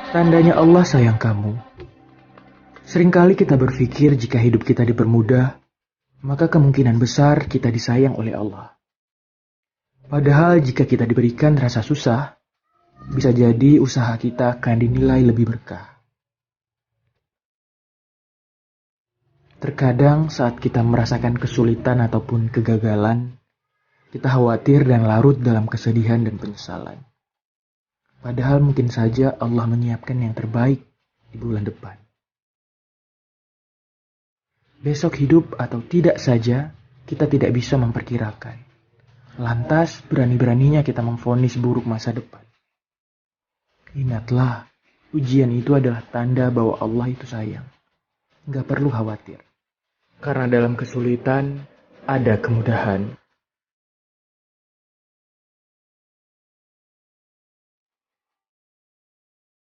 Tandanya Allah sayang kamu. Seringkali kita berpikir jika hidup kita dipermudah, maka kemungkinan besar kita disayang oleh Allah. Padahal jika kita diberikan rasa susah, bisa jadi usaha kita akan dinilai lebih berkah. Terkadang saat kita merasakan kesulitan ataupun kegagalan, kita khawatir dan larut dalam kesedihan dan penyesalan. Padahal mungkin saja Allah menyiapkan yang terbaik di bulan depan. Besok hidup atau tidak saja, kita tidak bisa memperkirakan. Lantas, berani-beraninya kita memvonis buruk masa depan. Ingatlah, ujian itu adalah tanda bahwa Allah itu sayang. Gak perlu khawatir. Karena dalam kesulitan, ada kemudahan.